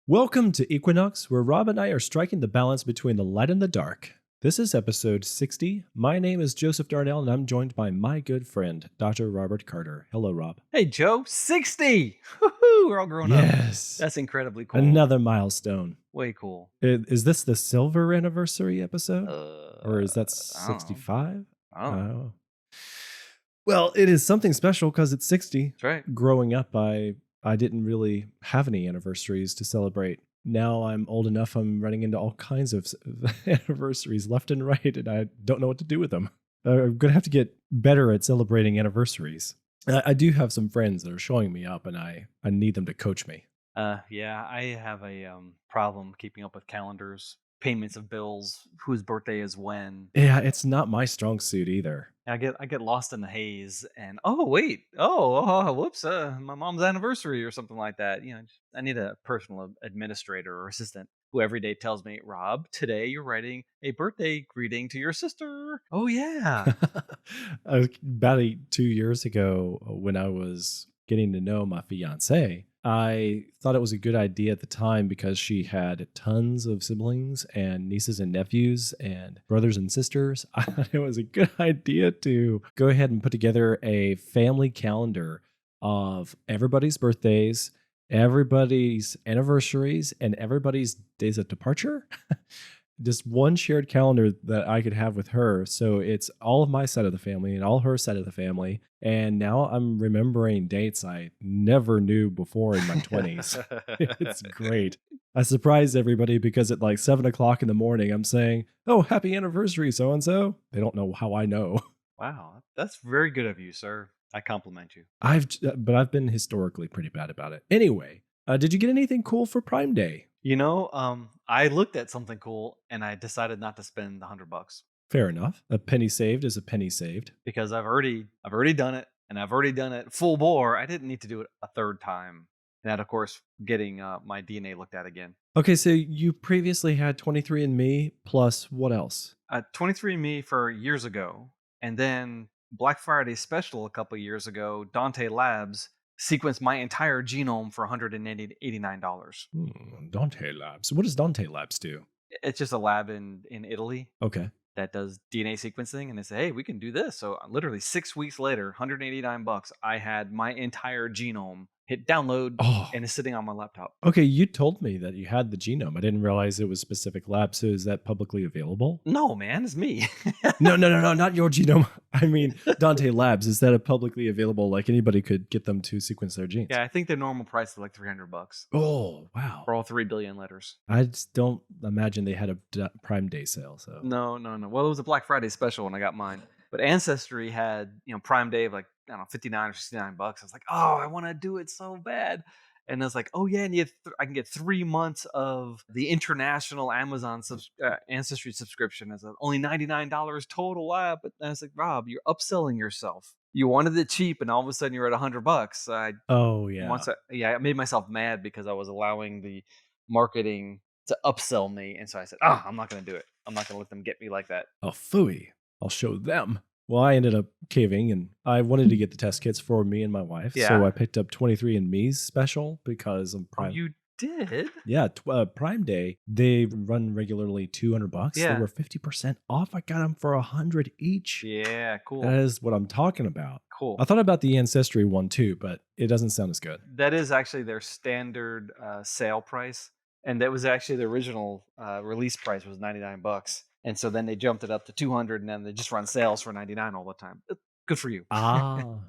Welcome to Equinox, where Rob and I are striking the balance between the light and the dark. This is episode 60. My name is Joseph Darnell, and I'm joined by my good friend, Dr. Robert Carter. Hello, Rob. Hey, Joe, 60! Woohoo! We're all grown up. Yes. That's incredibly cool. Another milestone. Way cool. Is this the silver anniversary episode? Or is that I don't know. 65? I don't know. Oh. Well, it is something special because it's 60. That's right. Growing up, I didn't really have any anniversaries to celebrate. Now I'm old enough, I'm running into all kinds of anniversaries left and right, and I don't know what to do with them. I'm going to have to get better at celebrating anniversaries. I do have some friends that are showing me up, and I need them to coach me. Yeah, I have a problem keeping up with calendars, payments of bills, whose birthday is when. Yeah, it's not my strong suit either. I get lost in the haze, and whoops, my mom's anniversary or something like that. I need a personal administrator or assistant who every day tells me, Rob, today you're writing a birthday greeting to your sister. Oh yeah. About 2 years ago, when I was getting to know my fiance, I thought it was a good idea at the time because she had tons of siblings and nieces and nephews and brothers and sisters. I thought it was a good idea to go ahead and put together a family calendar of everybody's birthdays, everybody's anniversaries, and everybody's days of departure. Just one shared calendar that I could have with her. So it's all of my side of the family and all her side of the family. And now I'm remembering dates I never knew before in my 20s. It's great. I surprise everybody because at like 7 o'clock in the morning, I'm saying, oh, happy anniversary, so-and-so. They don't know how I know. Wow, that's very good of you, sir. I compliment you. But I've been historically pretty bad about it. Anyway, did you get anything cool for Prime Day? I looked at something cool and I decided not to spend the $100 Fair enough. A penny saved is a penny saved. because I've already done it, and I've already done it full bore. I didn't need to do it a third time. And that, of course, getting my DNA looked at again. Okay, so you previously had 23andMe plus what else? 23andMe for years ago, and then Black Friday special a couple years ago, Dante Labs sequenced my entire genome for $189. Dante Labs. What does Dante Labs do? It's just a lab in Italy Okay. that does DNA sequencing, and they say, hey, we can do this. So literally 6 weeks later, $189, I had my entire genome hit download and is sitting on my laptop. Okay, you told me that you had the genome. I didn't realize it was specific lab. So is that publicly available? No, man, it's me. No, not your genome. I mean, Dante Labs. Is that a publicly available? Like anybody could get them to sequence their genes? Yeah, I think the normal price is like $300 Oh, wow. for all 3 billion letters. I just don't imagine they had a Prime Day sale. So No. Well, it was a Black Friday special when I got mine. But Ancestry had, Prime Day of like, I don't know, 59 or 69 bucks. I was like, oh, I want to do it so bad. And I was like, oh yeah, and I can get 3 months of the international Amazon Ancestry subscription. It's only $99 total. But I was like, Rob, you're upselling yourself. You wanted it cheap, and all of a sudden you're at $100. oh yeah. I made myself mad because I was allowing the marketing to upsell me, and so I said, I'm not going to do it. I'm not going to let them get me like that. Oh, phooey. I'll show them. Well, I ended up caving, and I wanted to get the test kits for me and my wife. Yeah. So I picked up 23andMe's special because I'm Prime. Oh, you did? Yeah, Prime Day. They run regularly $200. Yeah. They were 50% off. I got them for $100 each. Yeah, cool. That is what I'm talking about. Cool. I thought about the Ancestry one too, but it doesn't sound as good. That is actually their standard sale price, and that was actually the original release price was $99. And so then they jumped it up to $200, and then they just run sales for $99 all the time. Good for you.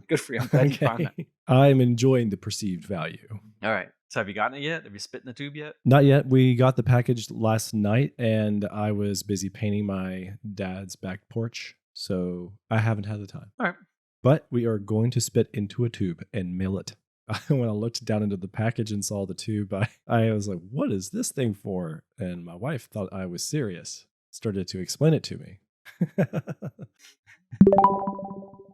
Good for you. I'm glad you found that. I'm enjoying the perceived value. All right. So have you gotten it yet? Have you spit in the tube yet? Not yet. We got the package last night, and I was busy painting my dad's back porch, so I haven't had the time. All right. But we are going to spit into a tube and mail it. When I looked down into the package and saw the tube, I was like, what is this thing for? And my wife thought I was serious. Started to explain it to me.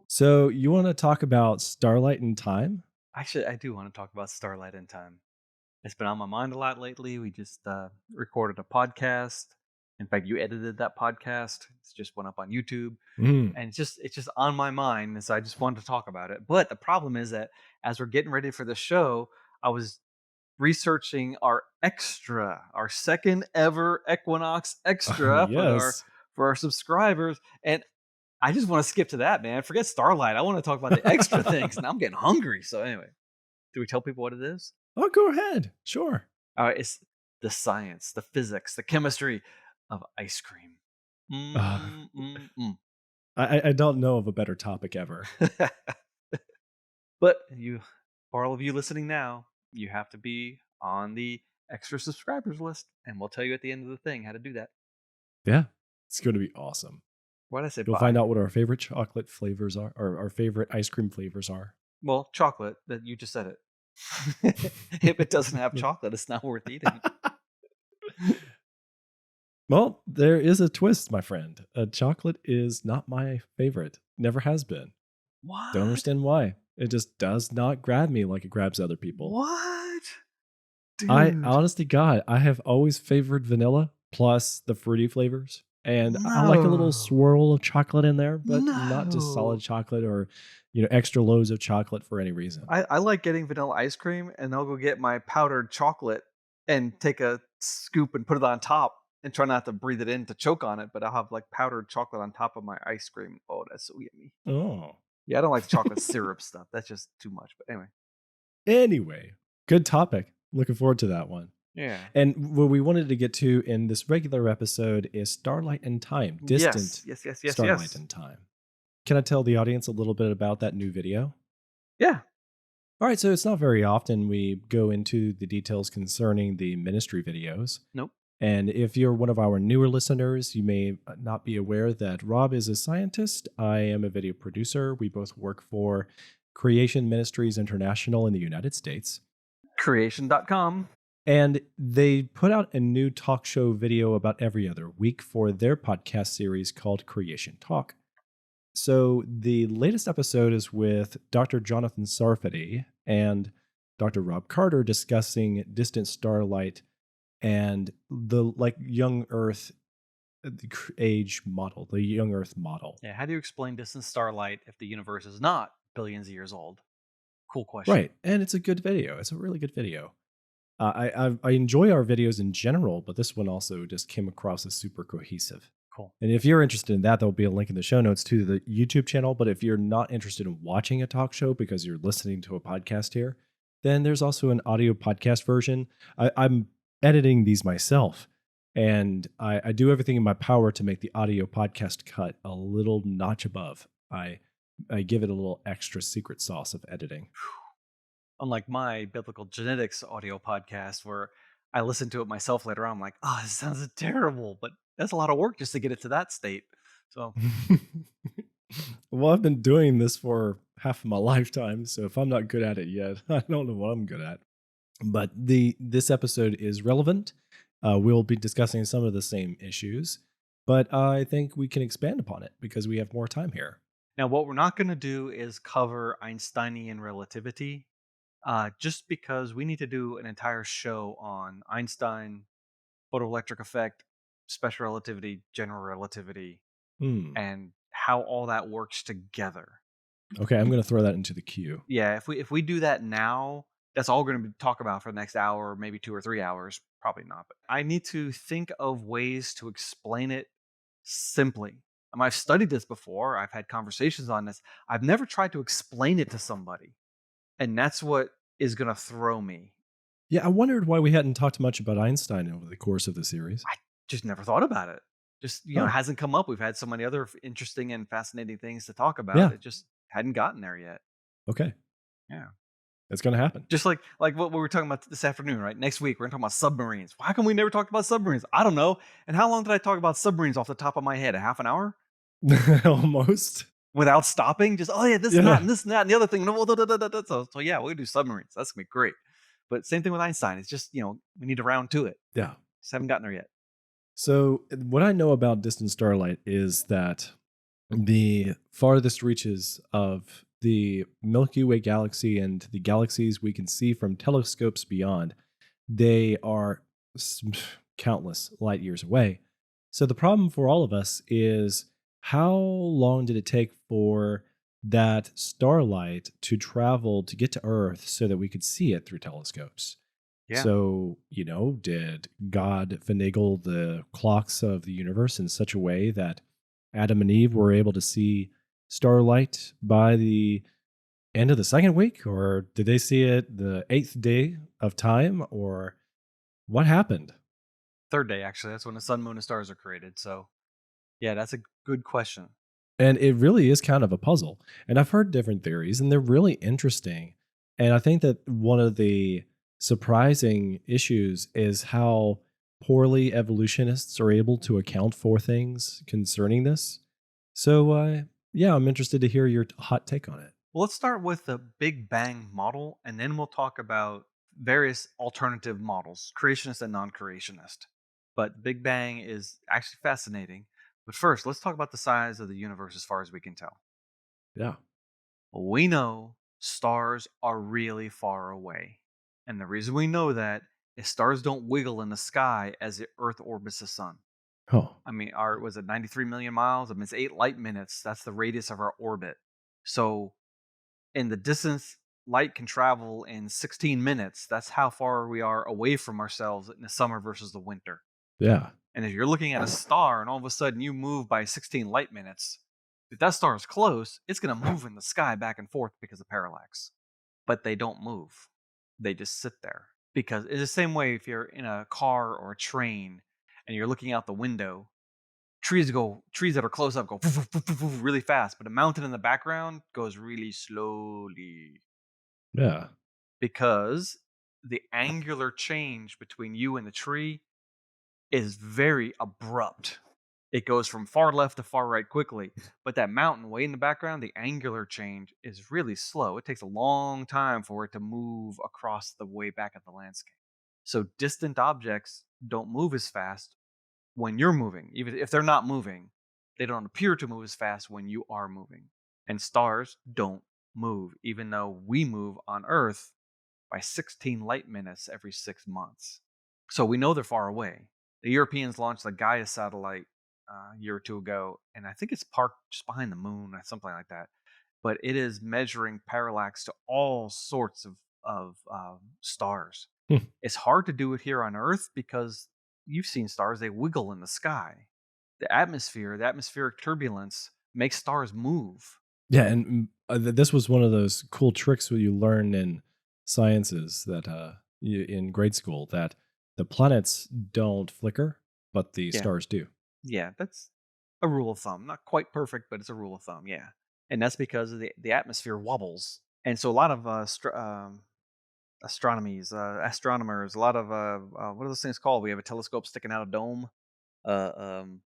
So you want to talk about Starlight in Time? Actually, I do want to talk about Starlight in Time. It's been on my mind a lot lately. We just recorded a podcast. In fact, you edited that podcast. It just went up on YouTube, and it's just on my mind, and so I just wanted to talk about it. But the problem is that as we're getting ready for the show, I was researching our Extra, our second ever Equinox Extra Yes. for our subscribers. And I just want to skip to that, man. Forget Starlight. I want to talk about the extra things. Now I'm getting hungry. So anyway, do we tell people what it is? Oh, go ahead. Sure. All right, it's the science, the physics, the chemistry of ice cream. Uh, Mm, mm, mm. I don't know of a better topic ever. But for all of you listening now, you have to be on the extra subscribers list, and we'll tell you at the end of the thing how to do that. Yeah. It's going to be awesome. Why did I say You'll bye? find out what our favorite chocolate flavors are, or our favorite ice cream flavors are. Well, chocolate. That you just said it. If it doesn't have chocolate, it's not worth eating. Well, there is a twist, my friend. Chocolate is not my favorite. Never has been. Don't What? understand why. It just does not grab me like it grabs other people. What? I Dude. honest to God, I have always favored vanilla plus the fruity flavors. And I like a little No. swirl of chocolate in there, but not just No. solid chocolate or, extra loads of chocolate for any reason. I like getting vanilla ice cream, and I'll go get my powdered chocolate and take a scoop and put it on top and try not to breathe it in to choke on it, but I'll have like powdered chocolate on top of my ice cream. Oh, that's so yummy. Oh. Yeah, I don't like the chocolate syrup stuff. That's just too much. But anyway. Anyway, good topic. Looking forward to that one. Yeah. And what we wanted to get to in this regular episode is Starlight and Time, distant Yes. Starlight and Time. Can I tell the audience a little bit about that new video? Yeah. All right, so it's not very often we go into the details concerning the ministry videos. Nope. And if you're one of our newer listeners, you may not be aware that Rob is a scientist. I am a video producer. We both work for Creation Ministries International in the United States. Creation.com. And they put out a new talk show video about every other week for their podcast series called Creation Talk. So the latest episode is with Dr. Jonathan Sarfati and Dr. Rob Carter discussing distant starlight and the young Earth age model, the young Earth model. Yeah. How do you explain distant starlight if the universe is not billions of years old? Cool question. Right. And it's a good video. It's a really good video. I enjoy our videos in general, but this one also just came across as super cohesive. Cool. And if you're interested in that, there'll be a link in the show notes to the YouTube channel. But if you're not interested in watching a talk show because you're listening to a podcast here, then there's also an audio podcast version. I'm editing these myself, and I do everything in my power to make the audio podcast cut a little notch above. I give it a little extra secret sauce of editing. Unlike my biblical genetics audio podcast, where I listen to it myself later on, I'm like, oh, this sounds terrible, but that's a lot of work just to get it to that state. So, Well, I've been doing this for half of my lifetime, so if I'm not good at it yet, I don't know what I'm good at. But this episode is relevant. We'll be discussing some of the same issues, but I think we can expand upon it because we have more time here. now what we're not going to do is cover Einsteinian relativity, just because we need to do an entire show on Einstein, photoelectric effect, special relativity, general relativity, and how all that works together. Okay, I'm going to throw that into the queue. Yeah, if we do that now, that's all we're going to talk about for the next hour, maybe 2 or 3 hours. Probably not, but I need to think of ways to explain it simply. I've studied this before. I've had conversations on this. I've never tried to explain it to somebody, and that's what is going to throw me. Yeah, I wondered why we hadn't talked much about Einstein over the course of the series. I just never thought about it. Just Oh. it hasn't come up. We've had so many other interesting and fascinating things to talk about. Yeah. It just hadn't gotten there yet. Okay. Yeah. It's going to happen. Just like what we were talking about this afternoon, right? Next week, we're going to talk about submarines. Why come we never talked about submarines? I don't know. And how long did I talk about submarines off the top of my head? A half an hour? Almost. Without stopping? Just, oh yeah, this and that, and this and that, and the other thing. So yeah, we're going to do submarines. That's going to be great. But same thing with Einstein. It's just, we need to round to it. Yeah. Just haven't gotten there yet. So what I know about distant starlight is that the farthest reaches of the Milky Way galaxy and the galaxies we can see from telescopes beyond, they are countless light years away. So the problem for all of us is, how long did it take for that starlight to travel to get to Earth so that we could see it through telescopes? Yeah. So, did God finagle the clocks of the universe in such a way that Adam and Eve were able to see starlight by the end of the second week? Or did they see it the eighth day of time? Or what happened? Third day, actually. That's when the sun, moon, and stars are created. So, yeah, that's a good question. And it really is kind of a puzzle. And I've heard different theories, and they're really interesting. And I think that one of the surprising issues is how poorly evolutionists are able to account for things concerning this. So, yeah, I'm interested to hear your hot take on it. Well, let's start with the Big Bang model, and then we'll talk about various alternative models, creationist and non creationist. But Big Bang is actually fascinating. But first, let's talk about the size of the universe as far as we can tell. Yeah. We know stars are really far away. And the reason we know that is stars don't wiggle in the sky as the Earth orbits the sun. Oh, I mean, our was it 93 million miles? I mean, it's 8 light minutes. That's the radius of our orbit. So, in the distance light can travel in 16 minutes, that's how far we are away from ourselves in the summer versus the winter. yeah. And if you're looking at a star and all of a sudden you move by 16 light minutes, if that star is close, it's going to move in the sky back and forth because of parallax. But they don't move. They just sit there. Because it's the same way if you're in a car or a train and you're looking out the window, trees that are close up go really fast, but a mountain in the background goes really slowly Yeah. because the angular change between you and the tree is very abrupt. It goes from far left to far right quickly. But that mountain way in the background, the angular change is really slow. It takes a long time for it to move across the way back of the landscape. So distant objects don't move as fast when you're moving. Even if they're not moving, they don't appear to move as fast when you are moving. And stars don't move, even though we move on Earth by 16 light minutes every 6 months. So we know they're far away. The Europeans launched the Gaia satellite a year or two ago, and I think it's parked just behind the moon or something like that. But it is measuring parallax to all sorts of stars. Hmm. It's hard to do it here on Earth because you've seen stars, they wiggle in the sky. The atmosphere, the atmospheric turbulence makes stars move. Yeah, and this was one of those cool tricks that you learn in sciences that in grade school that the planets don't flicker, but the Yeah. stars do. Yeah, that's a rule of thumb. Not quite perfect, but it's a rule of thumb. Yeah, and that's because of the atmosphere wobbles, and so a lot of astronomers, a lot of what are those things called? We have a telescope sticking out a dome. Uh, um,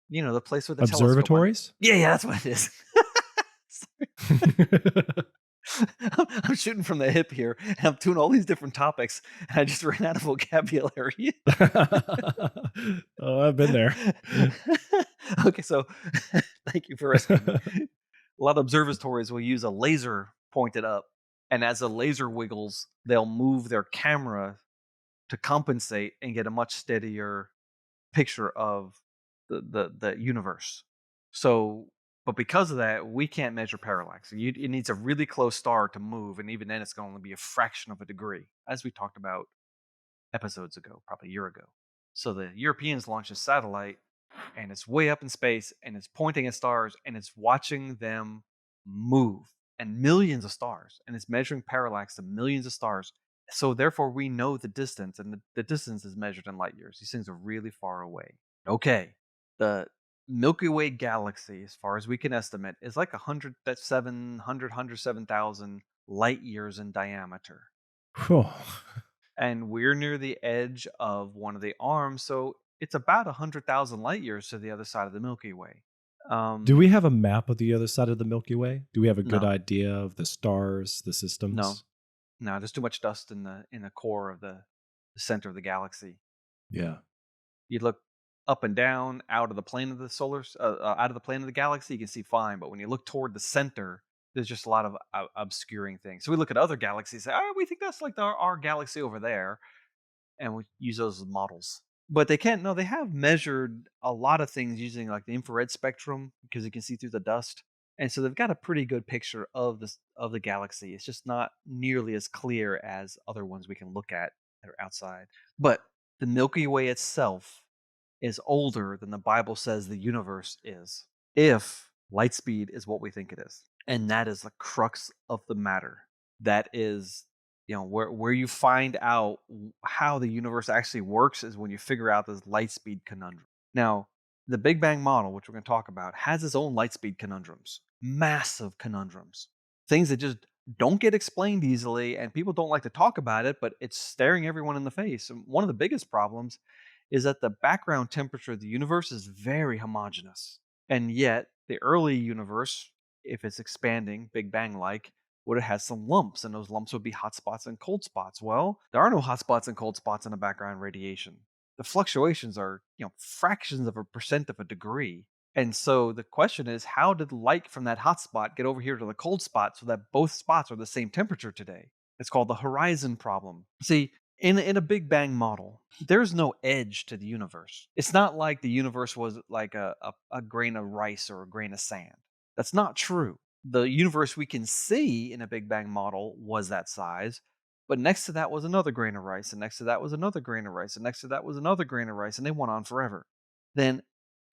the place with the telescope on. Observatories? Yeah, yeah, that's what it is. I'm shooting from the hip here, and I'm doing all these different topics, and I just ran out of vocabulary. Oh, I've been there. Okay, so thank you for rescuing me. A lot of observatories will use a laser pointed up, and as the laser wiggles, they'll move their camera to compensate and get a much steadier picture of the universe. So, but because of that, we can't measure parallax. It needs a really close star to move, and even then, it's going to only be a fraction of a degree, as we talked about episodes ago, probably a year ago. So the Europeans launched a satellite, and it's way up in space, and it's pointing at stars, and it's watching them move, and millions of stars, and it's measuring parallax to millions of stars. So therefore, we know the distance, and the distance is measured in light years. These things are really far away. Okay, the Milky Way galaxy, as far as we can estimate, is like 107,000 light years in diameter. Phew. And we're near the edge of one of the arms, so it's about 100,000 light years to the other side of the Milky Way. Do Um, we have a map of the other side of the Milky Way? Do we have a good no, idea of the stars, the no, systems? no. There's too much dust in the core of the center of the galaxy. Yeah. You look up and down out of the plane of the out of the plane of the galaxy, you can see fine. But when you look toward the center, there's just a lot of obscuring things. So we look at other galaxies, say, "Oh, we think that's like our galaxy over there," and we use those as models. But they can't. No, they have measured a lot of things using like the infrared spectrum because you can see through the dust, and so they've got a pretty good picture of the galaxy. It's just not nearly as clear as other ones we can look at. that are outside. But the Milky Way itself is older than the Bible says the universe is, if light speed is what we think it is. And that is the crux of the matter. That is, where you find out how the universe actually works is when you figure out this light speed conundrum. Now, the Big Bang model, which we're going to talk about, has its own light speed conundrums, massive conundrums, things that just don't get explained easily, and people don't like to talk about it, but it's staring everyone in the face. And one of the biggest problems is that the background temperature of the universe is very homogeneous. And yet, the early universe, if it's expanding, Big Bang like, would have had some lumps, and those lumps would be hot spots and cold spots. Well, there are no hot spots and cold spots in the background radiation. The fluctuations are, fractions of a percent of a degree. And so the question is, how did light from that hot spot get over here to the cold spot so that both spots are the same temperature today? It's called the horizon problem. See, in a Big Bang model, there's no edge to the universe. It's not like the universe was like a grain of rice or a grain of sand. That's not true. The universe we can see in a Big Bang model was that size, but next to that was another grain of rice, and next to that was another grain of rice, and next to that was another grain of rice, and they went on forever. Then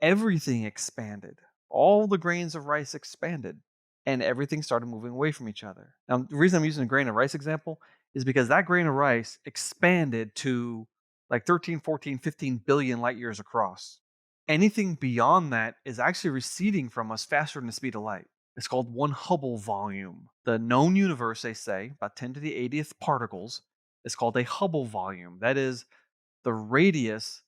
everything expanded. All the grains of rice expanded, and everything started moving away from each other. Now, the reason I'm using a grain of rice example is because that grain of rice expanded to like 13, 14, 15 billion light years across. Anything beyond that is actually receding from us faster than the speed of light. It's called one Hubble volume. The known universe, they say, about 10 to the 80th particles, is called a Hubble volume. That is the radius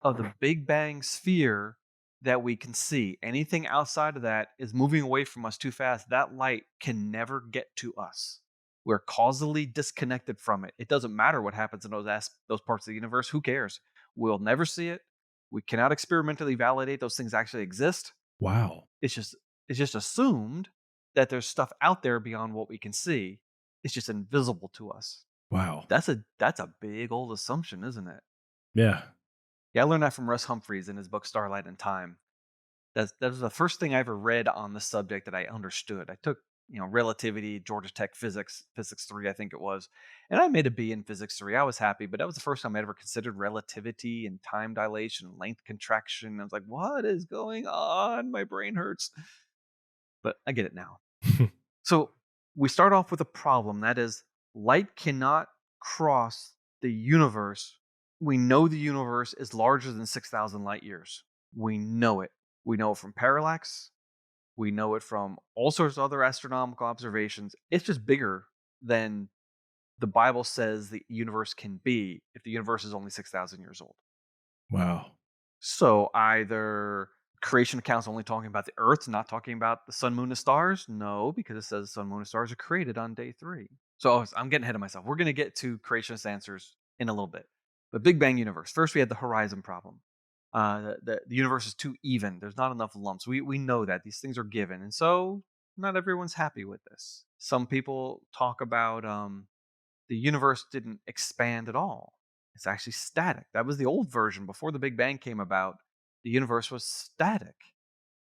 of the Big Bang sphere that we can see. Anything outside of that is moving away from us too fast. That light can never get to us. We're causally disconnected from it. It doesn't matter what happens in those parts of the universe. Who cares? We'll never see it. We cannot experimentally validate those things actually exist. Wow. It's just assumed that there's stuff out there beyond what we can see. It's just invisible to us. Wow. That's a big old assumption, isn't it? Yeah. Yeah, I learned that from Russ Humphreys in his book Starlight and Time. That was the first thing I ever read on the subject that I understood. I took, relativity, Georgia Tech physics 3, I think it was, and I made a B in physics 3. I was happy, but that was the first time I ever considered relativity and time dilation and length contraction. I was like, what is going on? My brain hurts. But I get it now. So we start off with a problem, that is, light cannot cross the universe. We know the universe is larger than 6,000 light years. We know it. We know it from parallax. We know it from all sorts of other astronomical observations. It's just bigger than the Bible says the universe can be if the universe is only 6,000 years old. Wow. So either creation accounts only talking about the earth, not talking about the sun, moon, and stars? No, because it says the sun, moon, and stars are created on day 3. So I'm getting ahead of myself. We're going to get to creationist answers in a little bit. But Big Bang universe. First, we had the horizon problem. The universe is too even. There's not enough lumps. We know that. These things are given. And so not everyone's happy with this. Some people talk about the universe didn't expand at all. It's actually static. That was the old version. Before the Big Bang came about, the universe was static.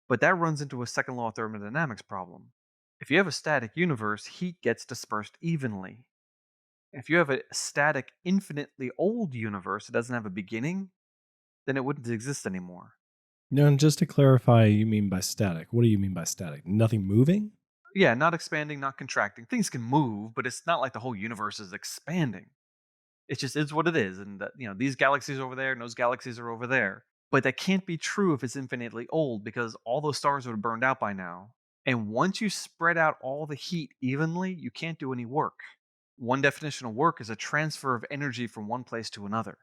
But that runs into a second law of thermodynamics problem. If you have a static universe, heat gets dispersed evenly. If you have a static, infinitely old universe that doesn't have a beginning, then it wouldn't exist anymore. Now, and just to clarify, you mean by static? What do you mean by static? Nothing moving? Yeah, not expanding, not contracting. Things can move, but it's not like the whole universe is expanding. It just is what it is, and that, these galaxies are over there and those galaxies are over there. But that can't be true if it's infinitely old, because all those stars would have burned out by now. And once you spread out all the heat evenly, you can't do any work. One definition of work is a transfer of energy from one place to another.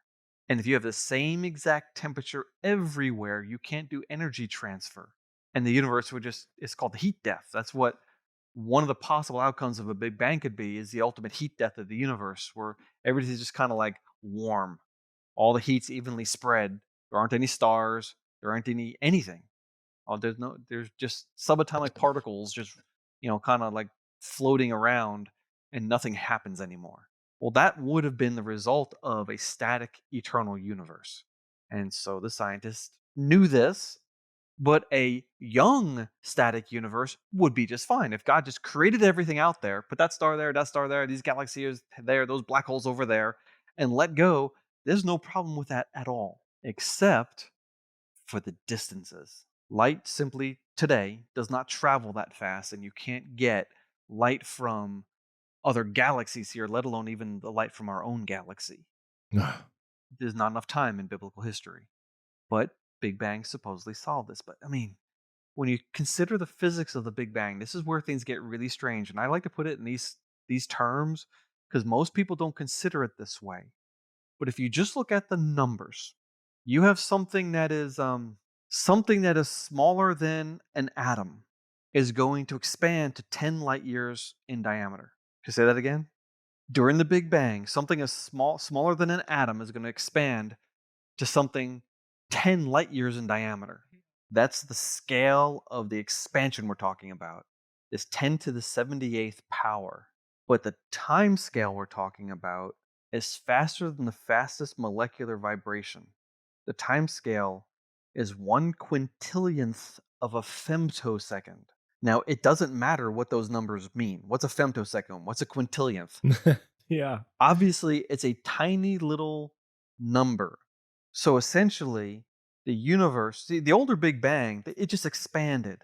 And if you have the same exact temperature everywhere, you can't do energy transfer. And the universe would it's called heat death. That's what one of the possible outcomes of a Big Bang could be, is the ultimate heat death of the universe, where everything's just kind of like warm. All the heat's evenly spread. There aren't any stars. There aren't anything. There's just subatomic particles just, kind of like floating around, and nothing happens anymore. Well, that would have been the result of a static eternal universe. And so the scientists knew this, but a young static universe would be just fine. If God just created everything out there, put that star there, these galaxies there, those black holes over there, and let go, there's no problem with that at all, except for the distances. Light simply today does not travel that fast, and you can't get light from other galaxies here, let alone even the light from our own galaxy. There's not enough time in biblical history. But Big Bang supposedly solved this. But I mean, when you consider the physics of the Big Bang, this is where things get really strange. And I like to put it in these terms because most people don't consider it this way. But if you just look at the numbers, you have something that is smaller than an atom is going to expand to 10 light years in diameter. Can I say that again? During the Big Bang, something as smaller than an atom is going to expand to something 10 light years in diameter. That's the scale of the expansion we're talking about, is 10 to the 78th power. But the time scale we're talking about is faster than the fastest molecular vibration. The time scale is 1/quintillionth of a femtosecond. Now, it doesn't matter what those numbers mean. What's a femtosecond? What's a quintillionth? Yeah. Obviously, it's a tiny little number. So essentially, the universe, see, the older Big Bang, it just expanded.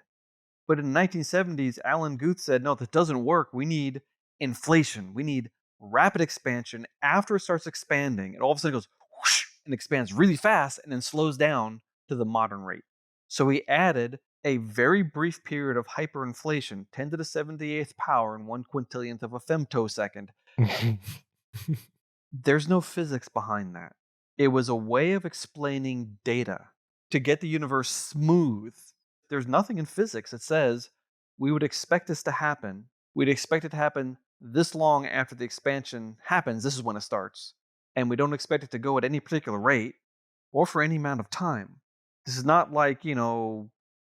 But in the 1970s, Alan Guth said, no, that doesn't work. We need inflation. We need rapid expansion. After it starts expanding, it all of a sudden goes whoosh and expands really fast and then slows down to the modern rate. So he added a very brief period of hyperinflation, 10 to the 78th power and 1/quintillionth of a femtosecond. There's no physics behind that. It was a way of explaining data to get the universe smooth. There's nothing in physics that says we would expect this to happen. We'd expect it to happen this long after the expansion happens. This is when it starts. And we don't expect it to go at any particular rate or for any amount of time. This is not like,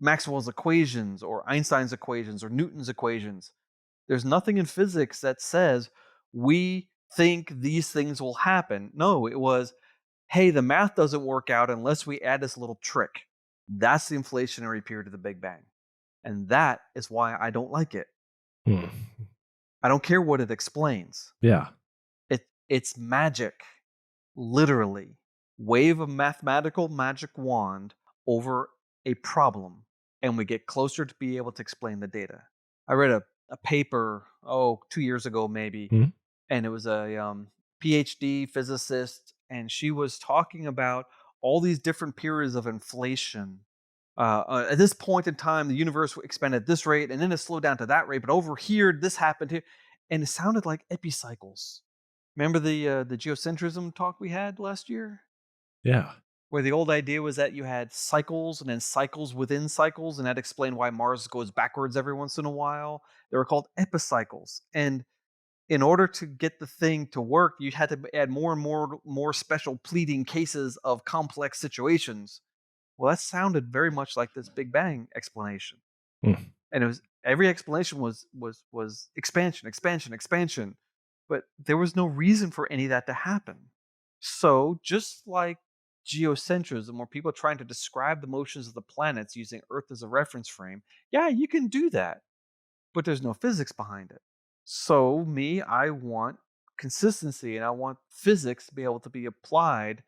Maxwell's equations or Einstein's equations or Newton's equations. There's nothing in physics that says we think these things will happen. No, it was, hey, the math doesn't work out unless we add this little trick. That's the inflationary period of the Big Bang. And that is why I don't like it. Hmm. I don't care what it explains. Yeah. It's magic. Literally. Wave a mathematical magic wand over a problem, and we get closer to be able to explain the data. I read a paper, 2 years ago maybe, Mhm. and it was a PhD physicist, and she was talking about all these different periods of inflation. At this point in time, the universe expanded at this rate, and then it slowed down to that rate. But over here, this happened here, and it sounded like epicycles. Remember the geocentrism talk we had last year, Yeah. where the old idea was that you had cycles and then cycles within cycles, and that explained why Mars goes backwards every once in a while. They were called epicycles, and in order to get the thing to work, you had to add more and more special pleading cases of complex situations. Well, that sounded very much like this Big Bang explanation, Mm. and it was every explanation was expansion, expansion, expansion, but there was no reason for any of that to happen. So just like geocentrism, where people are trying to describe the motions of the planets using Earth as a reference frame, yeah, you can do that, but there's no physics behind it. So, I want consistency and I want physics to be able to be applied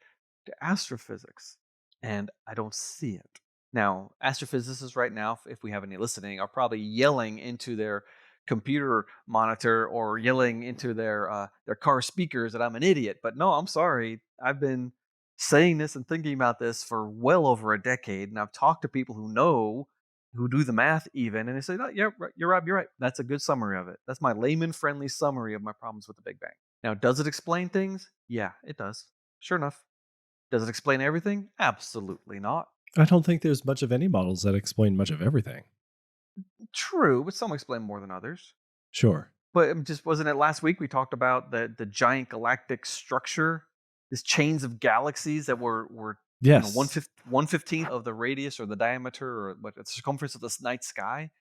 to astrophysics. And I don't see it. Now, astrophysicists right now, if we have any listening, are probably yelling into their computer monitor or yelling into their car speakers that I'm an idiot. But no, I'm sorry. I've been saying this and thinking about this for well over a decade, and I've talked to people who do the math even, and they say, "No, yeah, right, you're right, you're right." That's a good summary of it. That's my layman-friendly summary of my problems with the Big Bang. Now, does it explain things? Yeah, it does. Sure enough. Does it explain everything? Absolutely not. I don't think there's much of any models that explain much of everything. True, but some explain more than others. Sure. But just wasn't it last week we talked about the giant galactic structure, this chains of galaxies that were Yes. 1/15 of the radius or the diameter or what the circumference of this night sky,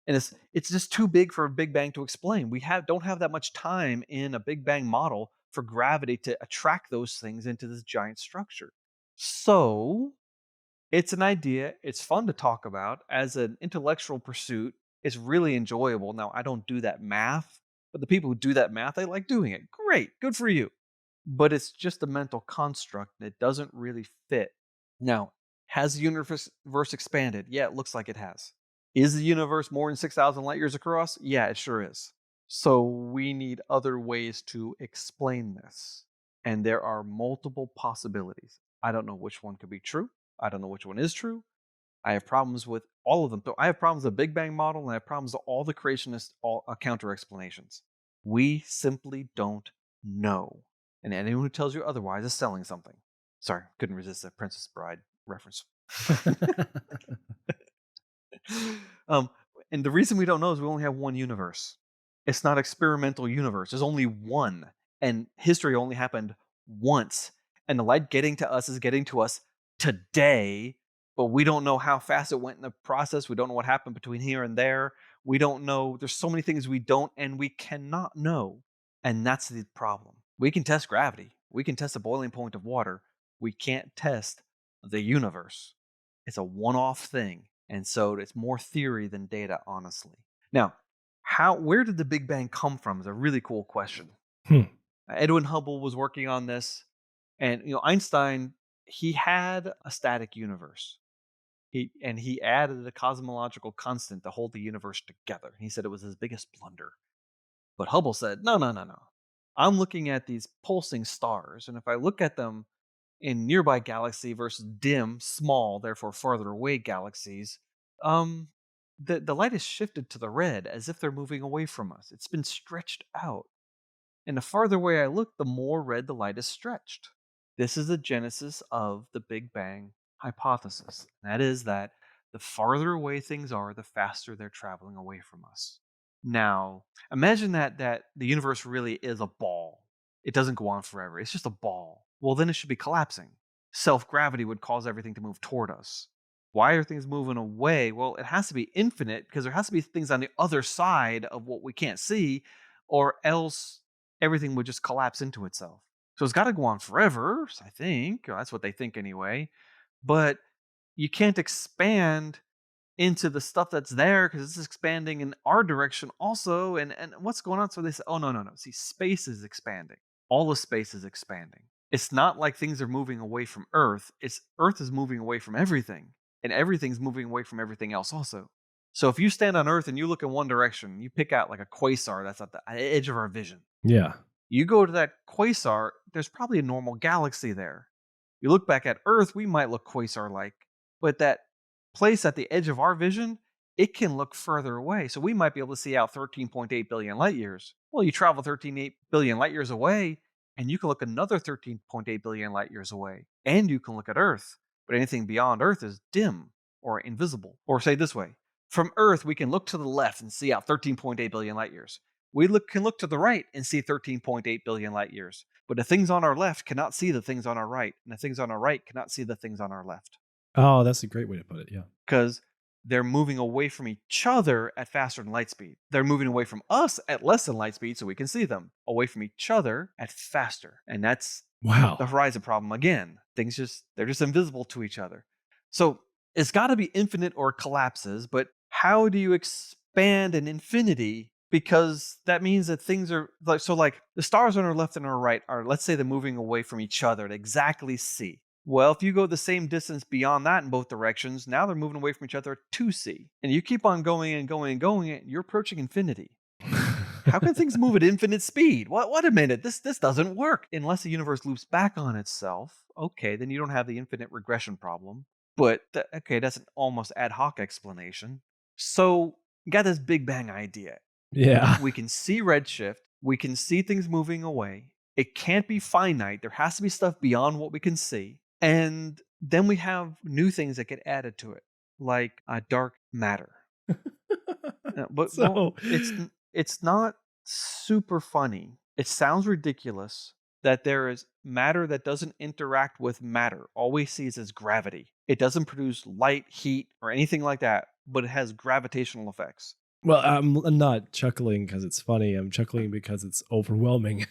and it's just too big for a Big Bang to explain. We don't have that much time in a Big Bang model for gravity to attract those things into this giant structure. So it's an idea. It's fun to talk about as an intellectual pursuit. It's really enjoyable. Now, I don't do that math, but the people who do that math, they like doing it. Great. Good for you. but it's just a mental construct and it doesn't really fit. Now, has the universe expanded? Yeah, it looks like it has. Is the universe more than 6,000 light years across? Yeah, it sure is. So we need other ways to explain this. And there are multiple possibilities. I don't know which one could be true. I don't know which one is true. I have problems with all of them. So I have problems with the Big Bang model, and I have problems with all the creationist counter explanations. We simply don't know. And anyone who tells you otherwise is selling something. Sorry, couldn't resist the Princess Bride reference. um, and the reason we don't know is we only have one universe. It's not experimental universe. There's only one, and history only happened once. And the light getting to us is getting to us today, but we don't know how fast it went in the process. We don't know what happened between here and there. We don't know. There's so many things we don't and we cannot know. And that's the problem. We can test gravity. We can test the boiling point of water. We can't test the universe. It's a one-off thing. And so it's more theory than data, honestly. Now, where did the Big Bang come from is a really cool question. Hmm. Edwin Hubble was working on this, and Einstein, he had a static universe. He added a cosmological constant to hold the universe together. He said it was his biggest blunder. But Hubble said, no, no, no, no. I'm looking at these pulsing stars, and if I look at them in nearby galaxy versus dim, small, therefore farther away galaxies, um, the light is shifted to the red as if they're moving away from us. It's been stretched out. And the farther away I look, the more red the light is stretched. This is the genesis of the Big Bang hypothesis. That is that the farther away things are, the faster they're traveling away from us. Now, imagine that the universe really is a ball. It doesn't go on forever. It's just a ball. Well, then it should be collapsing. Self-gravity would cause everything to move toward us. Why are things moving away? Well, it has to be infinite because there has to be things on the other side of what we can't see, or else everything would just collapse into itself. So it's got to go on forever, I think. Or that's what they think anyway. But you can't expand into the stuff that's there because it's expanding in our direction also. And what's going on? So they say, oh, no, no, no. See, space is expanding. All of space is expanding. It's not like things are moving away from Earth. It's Earth is moving away from everything. And everything's moving away from everything else also. So if you stand on Earth and you look in one direction, you pick out like a quasar that's at the edge of our vision. Yeah. You go to that quasar, there's probably a normal galaxy there. You look back at Earth, we might look quasar-like, but that place at the edge of our vision, it can look further away. So we might be able to see out 13.8 billion light years. Well, you travel 13.8 billion light years away, and you can look another 13.8 billion light years away, and you can look at Earth. But anything beyond Earth is dim or invisible. Or say this way, from Earth, we can look to the left and see out 13.8 billion light years. We can look to the right and see 13.8 billion light years. But the things on our left cannot see the things on our right, and the things on our right cannot see the things on our left. Oh, that's a great way to put it. Yeah. Because they're moving away from each other at faster than light speed. They're moving away from us at less than light speed so we can see them. Away from each other at faster. And that's Wow. the horizon problem again. They're just invisible to each other. So it's got to be infinite or it collapses, but how do you expand an infinity? Because that means that things are like the stars on our left and our right are, let's say, they're moving away from each other at exactly C. Well, if you go the same distance beyond that in both directions, now they're moving away from each other at 2C. And you keep on going and going and going, and you're approaching infinity. How can things move at infinite speed? What a minute. This doesn't work. Unless the universe loops back on itself, okay, then you don't have the infinite regression problem. But, that's an almost ad hoc explanation. So, you got this Big Bang idea. Yeah. We can see redshift. We can see things moving away. It can't be finite. There has to be stuff beyond what we can see. And then we have new things that get added to it, like dark matter. So It's not super funny. It sounds ridiculous that there is matter that doesn't interact with matter. All we see is gravity. It doesn't produce light, heat, or anything like that, but it has gravitational effects. well, I'm not chuckling because it's funny. I'm chuckling because it's overwhelming.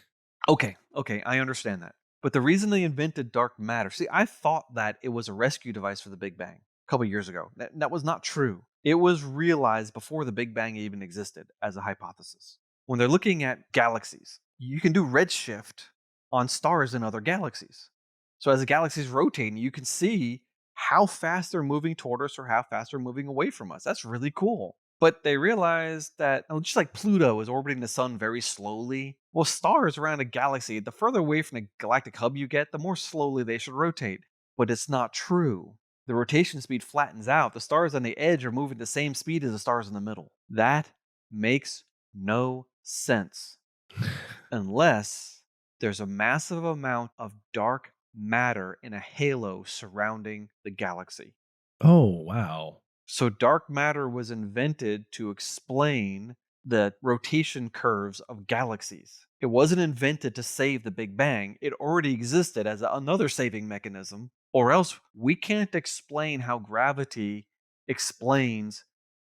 Okay, I understand that. But the reason they invented dark matter, see, I thought that it was a rescue device for the Big Bang a couple years ago. That was not true. It was realized before the Big Bang even existed as a hypothesis. When they're looking at galaxies, you can do redshift on stars in other galaxies. So as the galaxies rotate, you can see how fast they're moving toward us or how fast they're moving away from us. That's really cool. But they realized that, just like Pluto is orbiting the sun very slowly, well, stars around a galaxy, the further away from the galactic hub you get, the more slowly they should rotate. But it's not true. The rotation speed flattens out. The stars on the edge are moving the same speed as the stars in the middle. That makes no sense unless there's a massive amount of dark matter in a halo surrounding the galaxy. Oh, wow. So, dark matter was invented to explain the rotation curves of galaxies. It wasn't invented to save the Big Bang, it already existed as another saving mechanism, or else we can't explain how gravity explains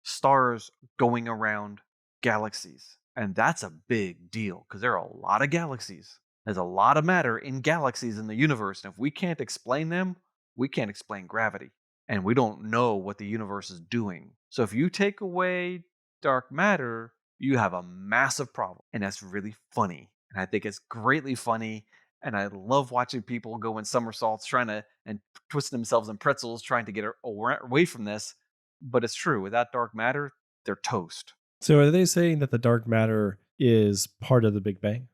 stars going around galaxies. And that's a big deal because there are a lot of galaxies. There's a lot of matter in galaxies in the universe. And if we can't explain them, we can't explain gravity. And we don't know what the universe is doing. So if you take away dark matter, you have a massive problem. And that's really funny. And I think it's greatly funny. And I love watching people go in somersaults trying to and twisting themselves in pretzels trying to get away from this. But it's true. Without dark matter, they're toast. So are they saying that the dark matter is part of the Big Bang?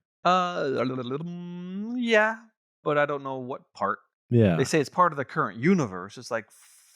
Yeah, but I don't know what part. They Yeah. say it's part of the current universe. It's like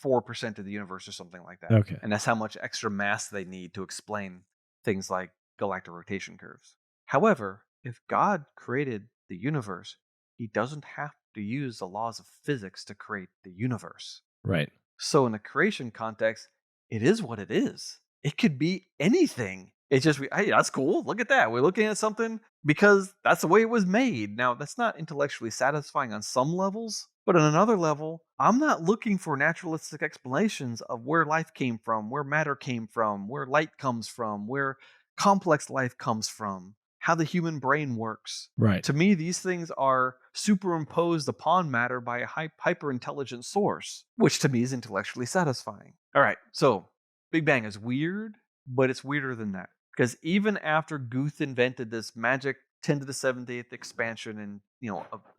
4% of the universe or something like that. Okay. And that's how much extra mass they need to explain things like galactic rotation curves. However, if God created the universe, he doesn't have to use the laws of physics to create the universe. Right. So in the creation context, it is what it is. It could be anything. It's just, hey, that's cool. Look at that. We're looking at something because that's the way it was made. Now, that's not intellectually satisfying on some levels, but on another level, I'm not looking for naturalistic explanations of where life came from, where matter came from, where light comes from, where complex life comes from, how the human brain works. Right. To me, these things are superimposed upon matter by a hyper intelligent source, which to me is intellectually satisfying. All right, so Big Bang is weird, but it's weirder than that. Because even after Guth invented this magic 10 to the 70th expansion and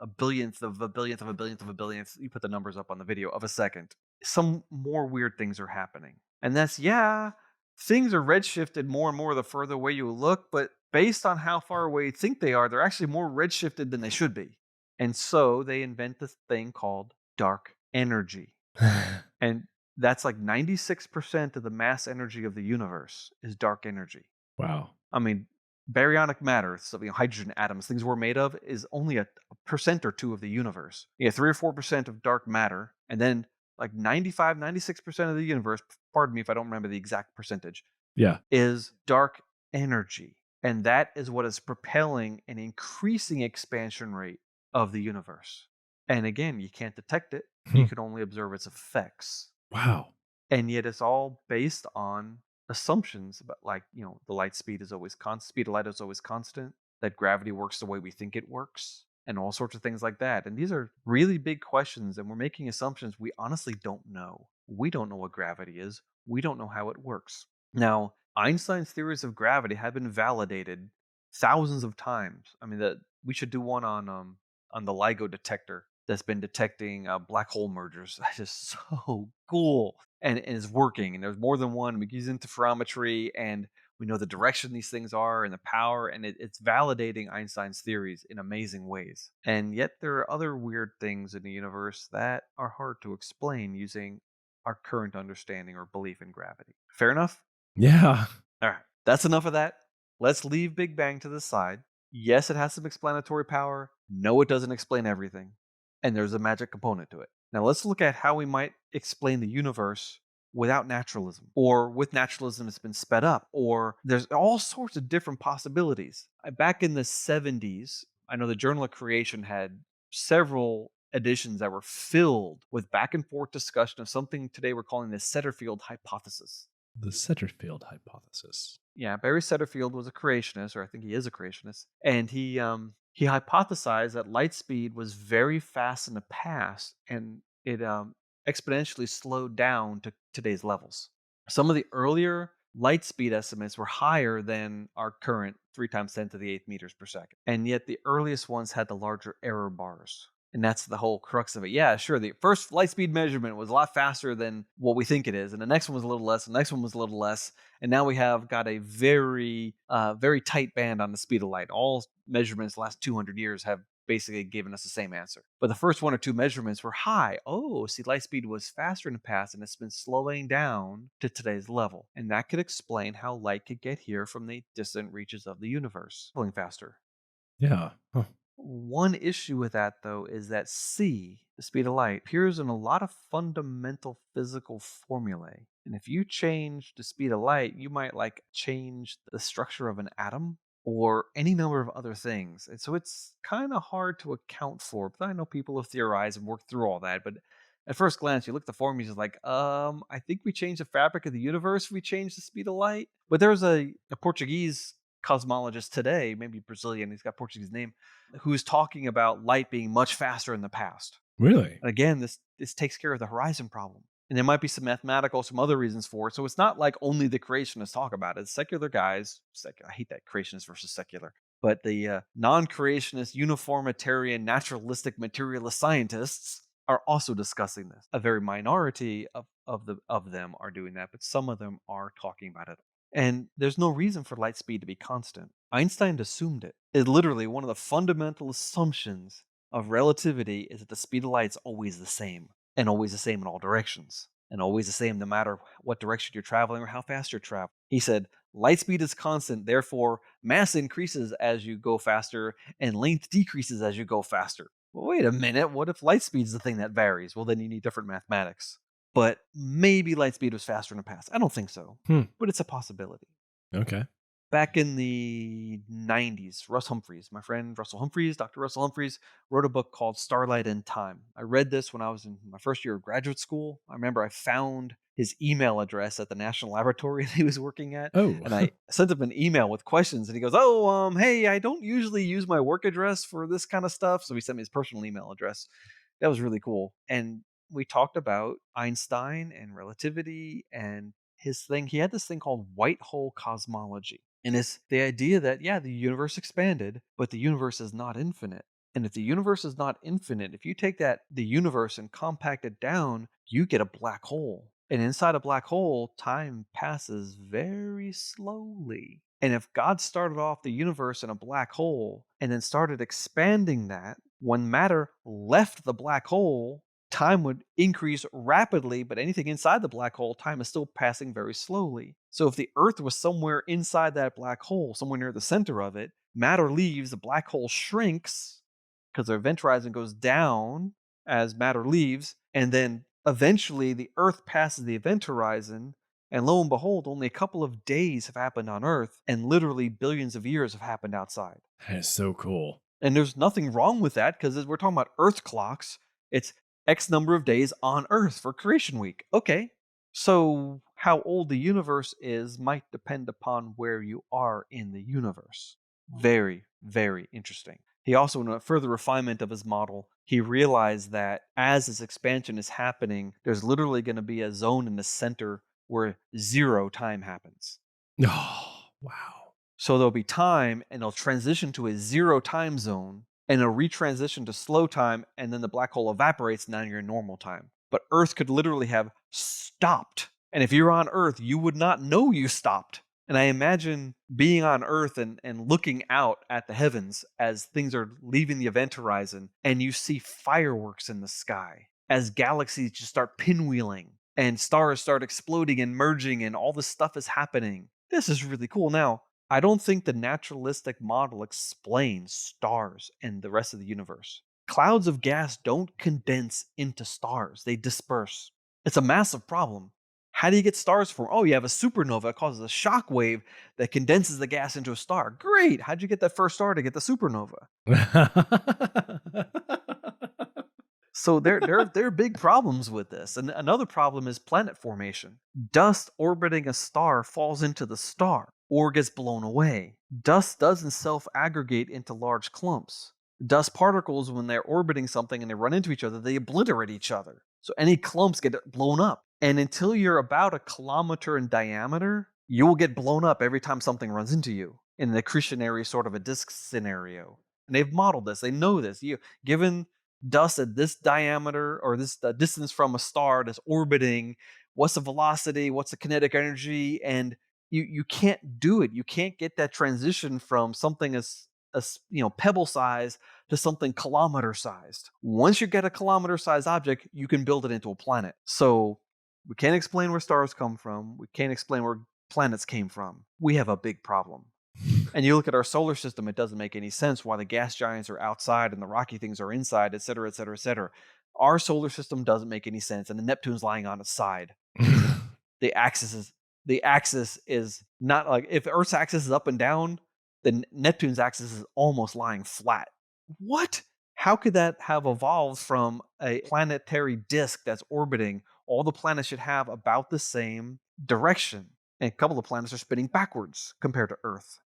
a billionth of a billionth of a billionth of a billionth, you put the numbers up on the video, of a second, some more weird things are happening. And that's, things are redshifted more and more the further away you look, but based on how far away you think they are, they're actually more redshifted than they should be. And so they invent this thing called dark energy. And that's like 96% of the mass energy of the universe is dark energy. Wow. I mean, baryonic matter, so hydrogen atoms, things we're made of, is only a percent or two of the universe. You get 3 or 4% of dark matter, and then like 95, 96% of the universe, pardon me if I don't remember the exact percentage, Yeah. is dark energy. And that is what is propelling an increasing expansion rate of the universe. And again, you can't detect it. You can only observe its effects. Wow. And yet it's all based on assumptions about the light speed is always constant, speed of light is always constant, that gravity works the way we think it works, and all sorts of things like that. And these are really big questions, and we're making assumptions we honestly don't know. We don't know what gravity is. We don't know how it works. Now, Einstein's theories of gravity have been validated thousands of times. I mean, that we should do one on the LIGO detector that's been detecting black hole mergers. That's just so cool, and is working. And there's more than one. We use interferometry, and we know the direction these things are and the power, and it's validating Einstein's theories in amazing ways. And yet, there are other weird things in the universe that are hard to explain using our current understanding or belief in gravity. Fair enough? Yeah. All right, that's enough of that. Let's leave Big Bang to the side. Yes, it has some explanatory power. No, it doesn't explain everything. And there's a magic component to it. Now, let's look at how we might explain the universe without naturalism, or with naturalism it's been sped up, or there's all sorts of different possibilities. Back in the 70s, I know the Journal of Creation had several editions that were filled with back and forth discussion of something today we're calling the Setterfield hypothesis. The Setterfield hypothesis. Yeah, Barry Setterfield was a creationist, or I think he is a creationist, and he hypothesized that light speed was very fast in the past, and it exponentially slowed down to today's levels. Some of the earlier light speed estimates were higher than our current 3 times 10 to the 8th meters per second. And yet the earliest ones had the larger error bars. And that's the whole crux of it. Yeah, sure. The first light speed measurement was a lot faster than what we think it is. And the next one was a little less. The next one was a little less. And now we have got a very, very tight band on the speed of light. All measurements the last 200 years have basically given us the same answer. But the first 1 or 2 measurements were high. Oh, see, light speed was faster in the past and it's been slowing down to today's level. And that could explain how light could get here from the distant reaches of the universe, going faster. Yeah. Huh. One issue with that, though, is that c, the speed of light, appears in a lot of fundamental physical formulae. And if you change the speed of light, you might like change the structure of an atom or any number of other things. And so it's kind of hard to account for. But I know people have theorized and worked through all that. But at first glance, you look at the formulas, it's like, I think we changed the fabric of the universe if we change the speed of light. But there's a Portuguese cosmologist today, maybe Brazilian, he's got a Portuguese name, who's talking about light being much faster in the past. Really? And again, this takes care of the horizon problem. And there might be some mathematical, some other reasons for it. So it's not like only the creationists talk about it. Secular guys, I hate that creationist versus secular, but the non-creationist, uniformitarian, naturalistic, materialist scientists are also discussing this. A very minority of them are doing that, but some of them are talking about it. And there's no reason for light speed to be constant. Einstein assumed it. It's literally one of the fundamental assumptions of relativity is that the speed of light is always the same, and always the same in all directions, and always the same no matter what direction you're traveling or how fast you're traveling. He said, light speed is constant, therefore mass increases as you go faster, and length decreases as you go faster. Well, wait a minute, what if light speed is the thing that varies? Well, then you need different mathematics. But maybe light speed was faster in the past. I don't think so, but it's a possibility. Okay. Back in the 90s, my friend Russell Humphreys, Dr. Russell Humphreys, wrote a book called Starlight in Time. I read this when I was in my first year of graduate school. I remember I found his email address at the national laboratory he was working at, Oh. and I sent him an email with questions, and he goes, hey, I don't usually use my work address for this kind of stuff. So he sent me his personal email address. That was really cool. And we talked about Einstein and relativity and his thing. He had this thing called white hole cosmology. And it's the idea that, yeah, the universe expanded, but the universe is not infinite. And if the universe is not infinite, if you take the universe and compact it down, you get a black hole. And inside a black hole, time passes very slowly. And if God started off the universe in a black hole and then started expanding that, when matter left the black hole, time would increase rapidly, but anything inside the black hole, time is still passing very slowly. So if the Earth was somewhere inside that black hole, somewhere near the center of it, matter leaves, the black hole shrinks because the event horizon goes down as matter leaves, and then eventually the Earth passes the event horizon, and lo and behold, only a couple of days have happened on Earth, and literally billions of years have happened outside. That is so cool. And there's nothing wrong with that because we're talking about Earth clocks. It's X number of days on Earth for creation week. Okay. So how old the universe is might depend upon where you are in the universe. Very, very interesting. He also, in a further refinement of his model, he realized that as this expansion is happening, there's literally going to be a zone in the center where zero time happens. Oh, wow. So there'll be time and it'll transition to a zero time zone and it'll retransition to slow time, and then the black hole evaporates and now you're in normal time. But Earth could literally have stopped. And if you're on Earth, you would not know you stopped. And I imagine being on Earth and looking out at the heavens as things are leaving the event horizon, and you see fireworks in the sky as galaxies just start pinwheeling and stars start exploding and merging and all this stuff is happening. This is really cool. Now, I don't think the naturalistic model explains stars and the rest of the universe. Clouds of gas don't condense into stars, they disperse. It's a massive problem. How do you get stars formed? Oh, you have a supernova that causes a shock wave that condenses the gas into a star. Great. How'd you get that first star to get the supernova? So there are big problems with this. And another problem is planet formation. Dust orbiting a star falls into the star or gets blown away. Dust doesn't self-aggregate into large clumps. Dust particles, when they're orbiting something and they run into each other, they obliterate each other. So any clumps get blown up. And until you're about 1 kilometer in diameter, you will get blown up every time something runs into you in an accretionary sort of a disk scenario. And they've modeled this. They know this. Given dust at this diameter or this distance from a star that's orbiting, what's the velocity, what's the kinetic energy, and you can't do it. You can't get that transition from something as pebble size to something kilometer sized. Once you get a kilometer sized object, you can build it into a planet. So we can't explain where stars come from. We can't explain where planets came from. We have a big problem. And you look at our solar system, it doesn't make any sense why the gas giants are outside and the rocky things are inside, et cetera, et cetera, et cetera. Our solar system doesn't make any sense, and the Neptune's lying on its side. The axis is not like, if Earth's axis is up and down, then Neptune's axis is almost lying flat. What? How could that have evolved from a planetary disk that's orbiting? All the planets should have about the same direction. And a couple of planets are spinning backwards compared to Earth.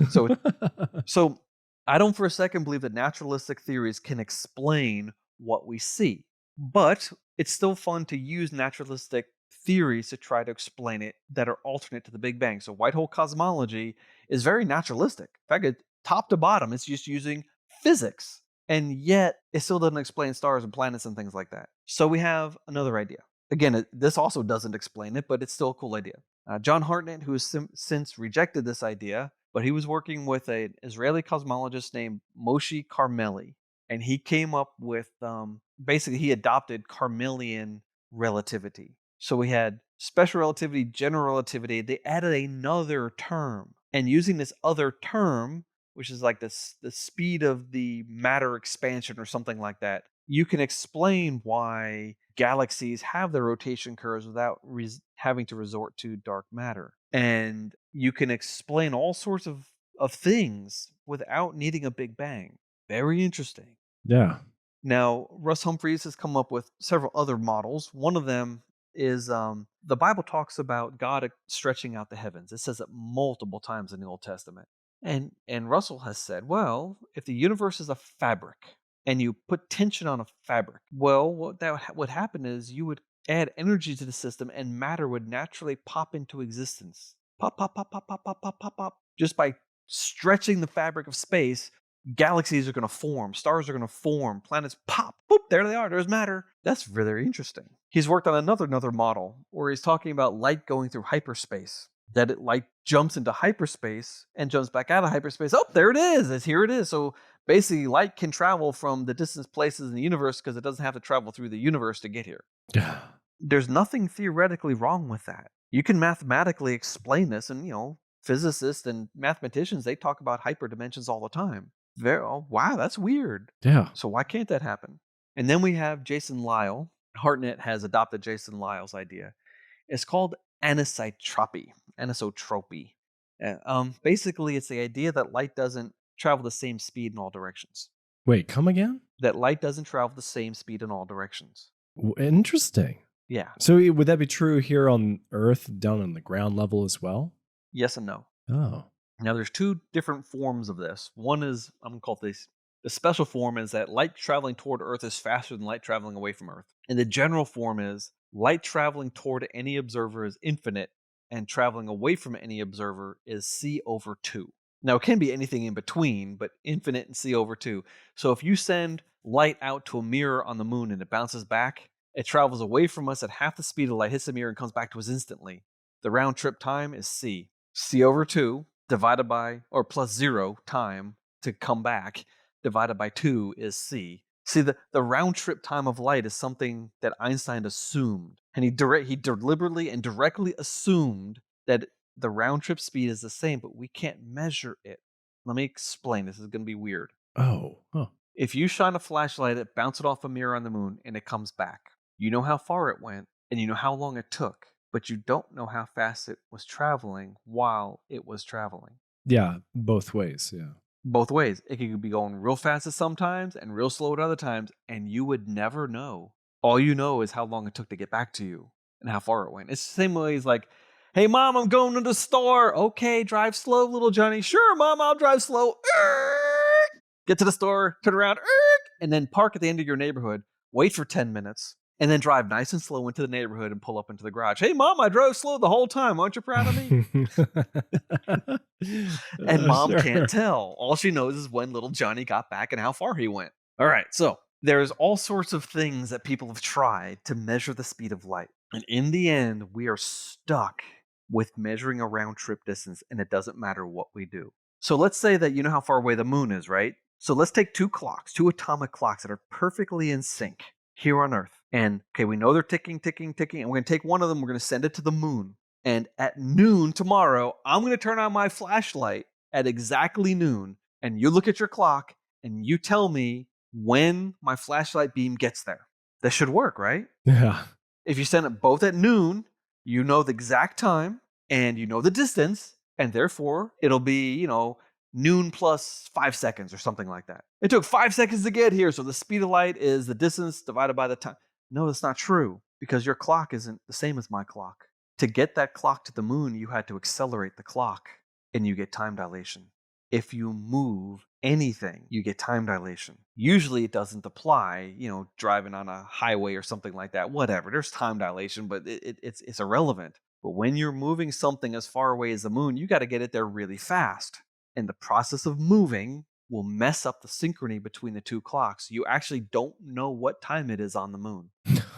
So I don't for a second believe that naturalistic theories can explain what we see. But it's still fun to use naturalistic theories to try to explain it that are alternate to the Big Bang. So white hole cosmology is very naturalistic. In fact, top to bottom, it's just using physics. And yet, it still doesn't explain stars and planets and things like that. So we have another idea. Again, this also doesn't explain it, but it's still a cool idea. John Hartnett, who has since rejected this idea, but he was working with an Israeli cosmologist named Moshe Carmeli. And he came up with, basically, he adopted Carmelian relativity. So we had special relativity, general relativity. They added another term. And using this other term, which is like the speed of the matter expansion or something like that, you can explain why galaxies have their rotation curves without having to resort to dark matter. And you can explain all sorts of things without needing a Big Bang. Very interesting. Yeah. Now, Russ Humphreys has come up with several other models. One of them is the Bible talks about God stretching out the heavens. It says it multiple times in the Old Testament. And Russell has said, well, if the universe is a fabric and you put tension on a fabric, well, what would happen is you would add energy to the system and matter would naturally pop into existence. Pop, pop, pop, pop, pop, pop, pop, pop, pop. Just by stretching the fabric of space, galaxies are going to form, stars are going to form, planets pop, boop, there they are, there's matter. That's very interesting. He's worked on another model where he's talking about light going through hyperspace. That light jumps into hyperspace and jumps back out of hyperspace. Oh, there it is. Here it is. So basically, light can travel from the distant places in the universe because it doesn't have to travel through the universe to get here. There's nothing theoretically wrong with that. You can mathematically explain this, and physicists and mathematicians, they talk about hyperdimensions all the time. Wow, that's weird. Yeah. So why can't that happen? And then we have Jason Lisle. Hartnett has adopted Jason Lisle's idea. It's called anisotropy. Basically, it's the idea that light doesn't travel the same speed in all directions. Wait, come again? That light doesn't travel the same speed in all directions. Interesting. Yeah. So would that be true here on Earth, down on the ground level as well? Yes and no. Oh. Now, there's two different forms of this. One is, I'm going to call this, the special form is that light traveling toward Earth is faster than light traveling away from Earth. And the general form is light traveling toward any observer is infinite, and traveling away from any observer is c/2. Now, it can be anything in between, but infinite and c/2. So if you send light out to a mirror on the moon and it bounces back, it travels away from us at half the speed of light, hits the mirror, and comes back to us instantly. The round trip time is c/2 divided by, or plus 0 time to come back, divided by 2 is c. See, the round trip time of light is something that Einstein assumed. And he deliberately and directly assumed that the round trip speed is the same, but we can't measure it. Let me explain. This is going to be weird. Oh. Huh. If you shine a flashlight, it bounces off a mirror on the moon, and it comes back. You know how far it went, and you know how long it took, but you don't know how fast it was traveling while it was traveling. Yeah, both ways, yeah. Both ways. It could be going real fast at some times and real slow at other times, and you would never know. All you know is how long it took to get back to you and how far it went. It's the same way as like, hey, Mom, I'm going to the store. Okay, drive slow, little Johnny. Sure, Mom, I'll drive slow. Get to the store, turn around, and then park at the end of your neighborhood. Wait for 10 minutes. and then drive nice and slow into the neighborhood and pull up into the garage. Hey, mom, I drove slow the whole time. Aren't you proud of me? And mom can't Sure. tell. All she knows is when little Johnny got back and how far he went. All right, so there's all sorts of things that people have tried to measure the speed of light. And in the end, we are stuck with measuring a round trip distance, and it doesn't matter what we do. So let's say that you know how far away the moon is, right? So let's take two clocks, two atomic clocks that are perfectly in sync here on Earth. And okay, we know they're ticking, ticking, ticking, and we're going to take one of them, we're going to send it to the moon. And at noon tomorrow, I'm going to turn on my flashlight at exactly noon. And you look at your clock and you tell me when my flashlight beam gets there. That should work, right? Yeah. If you send it both at noon, you know the exact time and you know the distance, and therefore it'll be, noon plus 5 seconds or something like that. It took 5 seconds to get here, so the speed of light is the distance divided by the time. No, that's not true because your clock isn't the same as my clock. To get that clock to the moon, you had to accelerate the clock and you get time dilation. If you move anything, you get time dilation. Usually it doesn't apply, driving on a highway or something like that. Whatever, there's time dilation, but it's irrelevant. But when you're moving something as far away as the moon, you got to get it there really fast. And the process of moving will mess up the synchrony between the two clocks. You actually don't know what time it is on the moon.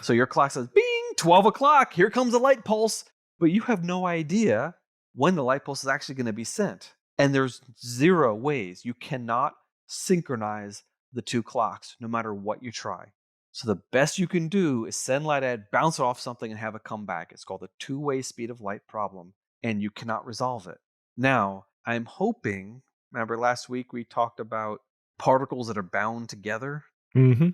So your clock says, bing, 12 o'clock, here comes a light pulse. But you have no idea when the light pulse is actually going to be sent. And there's zero ways. You cannot synchronize the two clocks, no matter what you try. So the best you can do is send light at, bounce it off something, and have it come back. It's called the two-way speed of light problem, and you cannot resolve it. Now, I'm hoping, remember last week we talked about particles that are bound together Mm-hmm.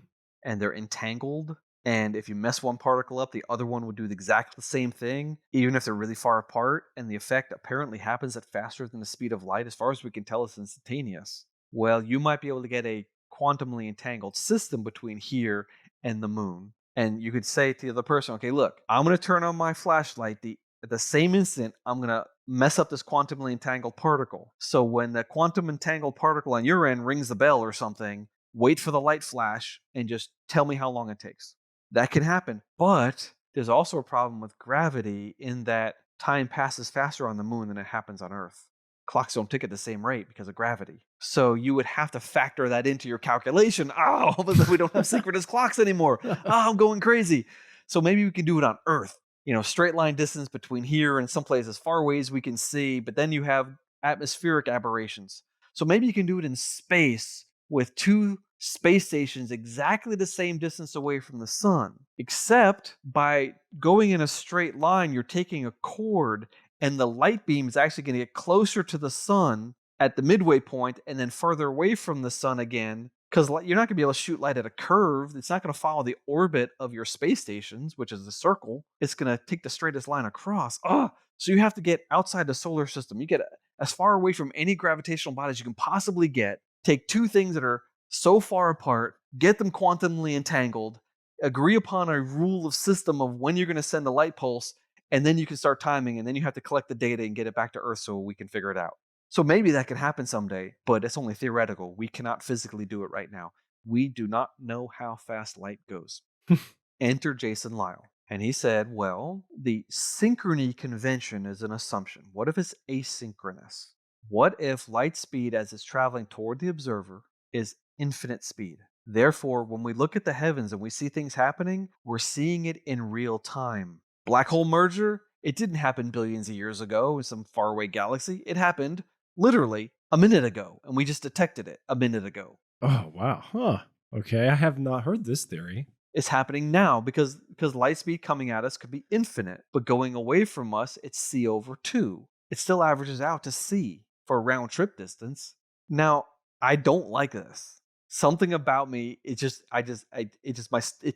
and they're entangled. And if you mess one particle up, the other one would do exactly the same thing, even if they're really far apart. And the effect apparently happens at faster than the speed of light. As far as we can tell, it's instantaneous. Well, you might be able to get a quantumly entangled system between here and the moon. And you could say to the other person, okay, look, I'm going to turn on my flashlight. At the same instant, I'm going to mess up this quantumly entangled particle. So when the quantum entangled particle on your end rings the bell or something, wait for the light flash and just tell me how long it takes. That can happen. But there's also a problem with gravity in that time passes faster on the moon than it happens on Earth. Clocks don't tick at the same rate because of gravity. So you would have to factor that into your calculation. Oh, but we don't have synchronous clocks anymore. Oh, I'm going crazy. So maybe we can do it on Earth. Straight line distance between here and someplace as far away as we can see, but then you have atmospheric aberrations. So maybe you can do it in space with two space stations exactly the same distance away from the sun, except by going in a straight line, you're taking a chord and the light beam is actually going to get closer to the sun at the midway point and then further away from the sun again, because you're not going to be able to shoot light at a curve. It's not going to follow the orbit of your space stations, which is a circle. It's going to take the straightest line across. So you have to get outside the solar system. You get as far away from any gravitational bodies you can possibly get. Take two things that are so far apart, get them quantumly entangled, agree upon a rule of system of when you're going to send the light pulse, and then you can start timing, and then you have to collect the data and get it back to Earth so we can figure it out. So maybe that can happen someday, but it's only theoretical. We cannot physically do it right now. We do not know how fast light goes. Enter Jason Lyle. And he said, well, the synchrony convention is an assumption. What if it's asynchronous? What if light speed as it's traveling toward the observer is infinite speed? Therefore, when we look at the heavens and we see things happening, we're seeing it in real time. Black hole merger, it didn't happen billions of years ago in some faraway galaxy. It happened literally a minute ago, and we just detected it a minute ago. Oh, wow. Huh. Okay. I have not heard this theory. It's happening now because light speed coming at us could be infinite, but going away from us, it's c over 2. It still averages out to c for a round trip distance. Now, I don't like this. Something about me, it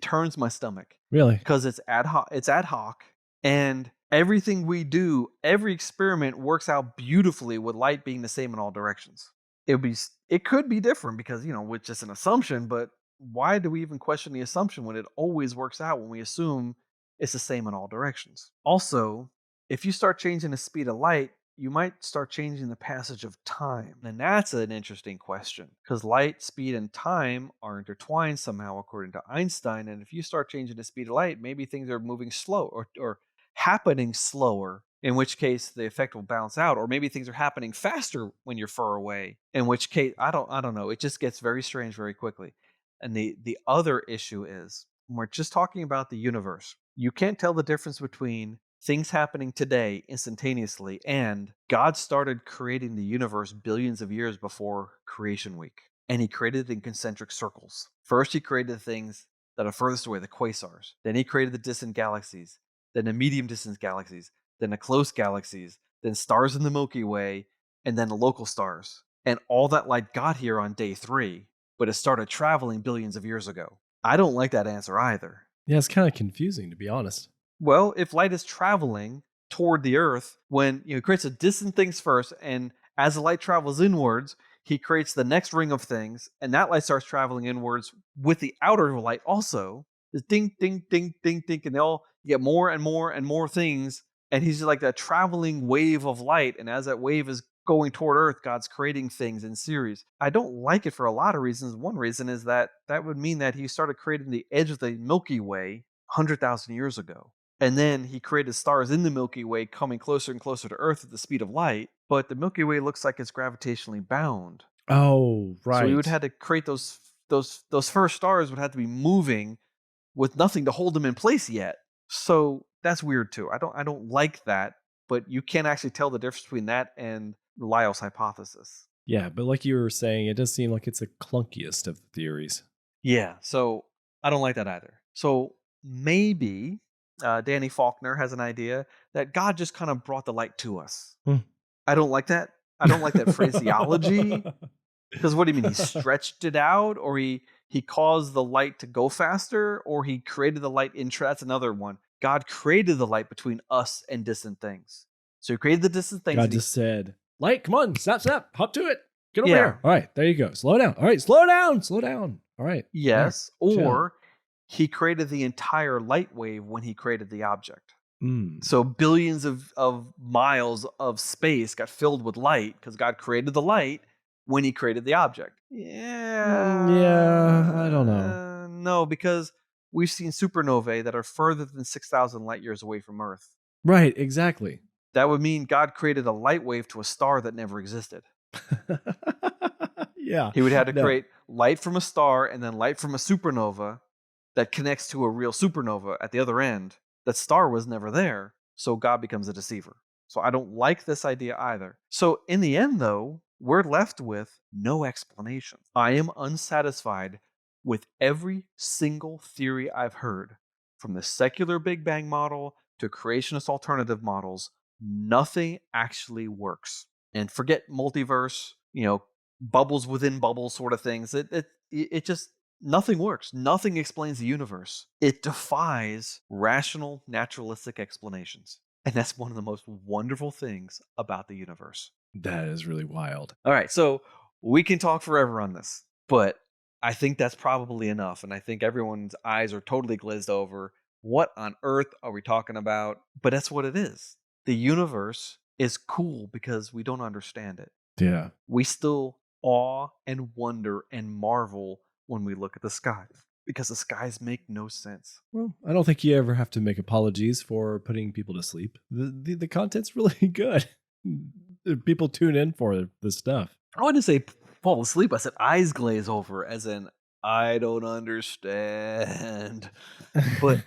turns my stomach. Really? Because it's ad hoc, and everything we do, every experiment works out beautifully with light being the same in all directions. It could be different because, with just an assumption, but why do we even question the assumption when it always works out when we assume it's the same in all directions? Also, if you start changing the speed of light, you might start changing the passage of time. And that's an interesting question because light, speed, and time are intertwined somehow, according to Einstein. And if you start changing the speed of light, maybe things are moving slow or happening slower, in which case the effect will balance out. Or maybe things are happening faster when you're far away, in which case, I don't know. It just gets very strange very quickly. And the other issue is when we're just talking about the universe, you can't tell the difference between things happening today instantaneously and God started creating the universe billions of years before creation week. And he created it in concentric circles. First, he created things that are furthest away, the quasars. Then he created the distant galaxies, then the medium distance galaxies, then the close galaxies, then stars in the Milky Way, and then the local stars. And all that light got here on day 3, but it started traveling billions of years ago. I don't like that answer either. Yeah, it's kind of confusing, to be honest. Well, if light is traveling toward the Earth, when he creates a distant things first, and as the light travels inwards, he creates the next ring of things, and that light starts traveling inwards with the outer light also. It's ding, ding, ding, ding, ding, and they all get more and more and more things, and he's like that traveling wave of light, and as that wave is going toward Earth, God's creating things in series. I don't like it for a lot of reasons. One reason is that would mean that he started creating the edge of the Milky Way 100,000 years ago. And then he created stars in the Milky Way coming closer and closer to Earth at the speed of light. But the Milky Way looks like it's gravitationally bound. Oh, right. So he would have to create those first stars would have to be moving with nothing to hold them in place yet. So that's weird too. I don't like that. But you can't actually tell the difference between that and Lyell's hypothesis. Yeah, but like you were saying, it does seem like it's the clunkiest of the theories. Yeah, so I don't like that either. So maybe Danny Faulkner has an idea that God just kind of brought the light to us. I don't like that. I don't like that phraseology. Because what do you mean? He stretched it out, or he caused the light to go faster, or he created the light in. That's another one. God created the light between us and distant things. So he created the distant things. God just said, "Light, come on, snap, hop to it, get over here." All right, there you go. Slow down. All right, slow down. All right. Yes, all right. or he created the entire light wave when he created the object. So billions of miles of space got filled with light because God created the light when he created the object. Yeah, I don't know. No, because we've seen supernovae that are further than 6,000 light years away from Earth. Right, exactly. That would mean God created a light wave to a star that never existed. Yeah. He would have to create light from a star and then light from a supernova that connects to a real supernova at the other end. That star was never there, so God becomes a deceiver. So I don't like this idea either. So in the end, though, we're left with no explanation. I am unsatisfied with every single theory I've heard, from the secular Big Bang model to creationist alternative models. Nothing actually works. And forget multiverse, bubbles within bubbles sort of things. It just, nothing works. Nothing explains the universe. It defies rational, naturalistic explanations. And that's one of the most wonderful things about the universe. That is really wild. All right, so we can talk forever on this, but I think that's probably enough. And I think everyone's eyes are totally glazed over. What on earth are we talking about? But that's what it is. The universe is cool because we don't understand it. Yeah. We still awe and wonder and marvel when we look at the skies, because the skies make no sense. Well, I don't think you ever have to make apologies for putting people to sleep. The content's really good. People tune in for this stuff. I wouldn't say fall asleep. I said eyes glaze over, as in I don't understand. But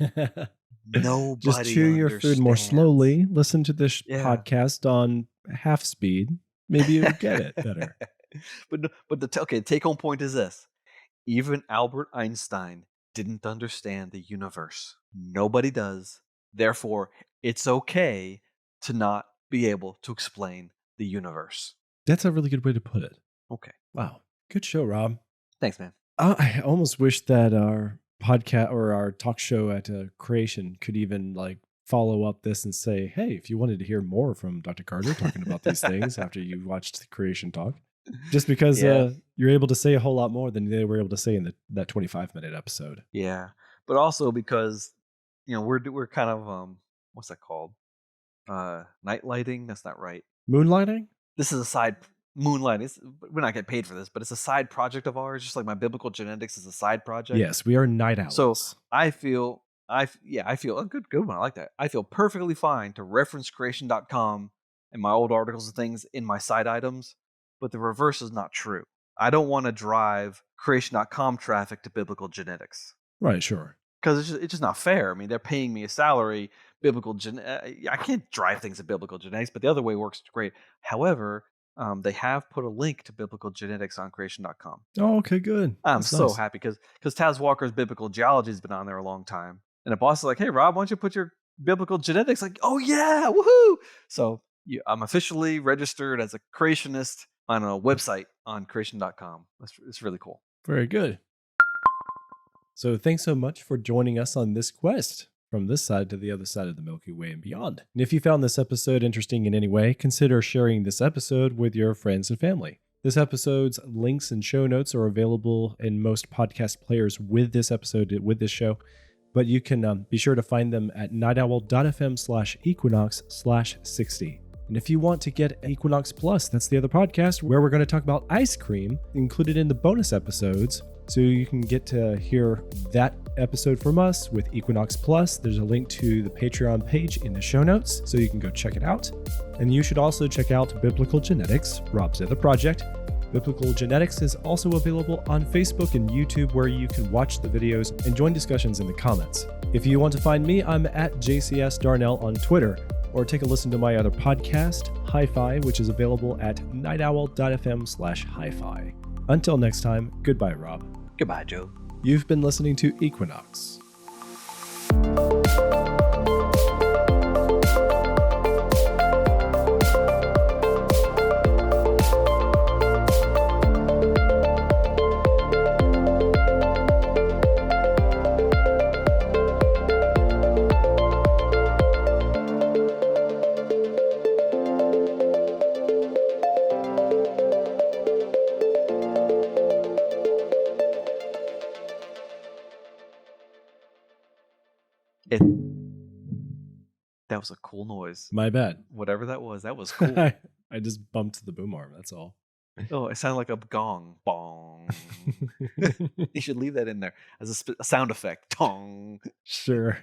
nobody just chew your food more slowly. Listen to this podcast on half speed. Maybe you'll get it better. But the take home point is this: even Albert Einstein didn't understand the universe. Nobody does. Therefore, it's okay to not be able to explain the universe. That's a really good way to put it. Okay. Wow. Good show, Rob. Thanks, man. I almost wish that our podcast or our talk show at Creation could even follow up this and say, hey, if you wanted to hear more from Dr. Carter talking about these things after you watched the Creation talk, just because you're able to say a whole lot more than they were able to say in that 25-minute episode. Yeah, but also because we're kind of what's that called? Night lighting. That's not right. Moonlighting? This is a side moonlight. We're not getting paid for this, but it's a side project of ours. Just like my biblical genetics is a side project. Yes, we are night So owls. I feel, I feel a good one. I like that. I feel perfectly fine to reference creation.com and my old articles and things in my side items, but the reverse is not true. I don't want to drive creation.com traffic to biblical genetics Right, sure. because it's just not fair. I mean, they're paying me a salary. I can't drive things to biblical genetics, but the other way works great. However, they have put a link to biblical genetics on creation.com. Oh, okay, good. I'm That's so nice. happy because Taz Walker's biblical geology has been on there a long time. And the boss is like, hey, Rob, why don't you put your biblical genetics? Like, oh, yeah, woohoo. So I'm officially registered as a creationist on a website on creation.com. It's really cool. Very good. So thanks so much for joining us on this quest from this side to the other side of the Milky Way and beyond. And if you found this episode interesting in any way, consider sharing this episode with your friends and family. This episode's links and show notes are available in most podcast players with this episode, with this show, but you can be sure to find them at nightowl.fm/equinox/60. And if you want to get Equinox Plus, that's the other podcast where we're going to talk about ice cream included in the bonus episodes. So you can get to hear that episode from us with Equinox Plus. There's a link to the Patreon page in the show notes, so you can go check it out. And you should also check out Biblical Genetics, Rob's other project. Biblical Genetics is also available on Facebook and YouTube, where you can watch the videos and join discussions in the comments. If you want to find me, I'm at JCS Darnell on Twitter, or take a listen to my other podcast, Hi-Fi, which is available at nightowl.fm/hi-fi. Until next time, goodbye, Rob. Goodbye, Joe. You've been listening to Equinox. That was a cool noise. My bad. Whatever that was cool. I just bumped the boom arm, that's all. Oh, it sounded like a gong. Bong. You should leave that in there as a sound effect. Tong. Sure.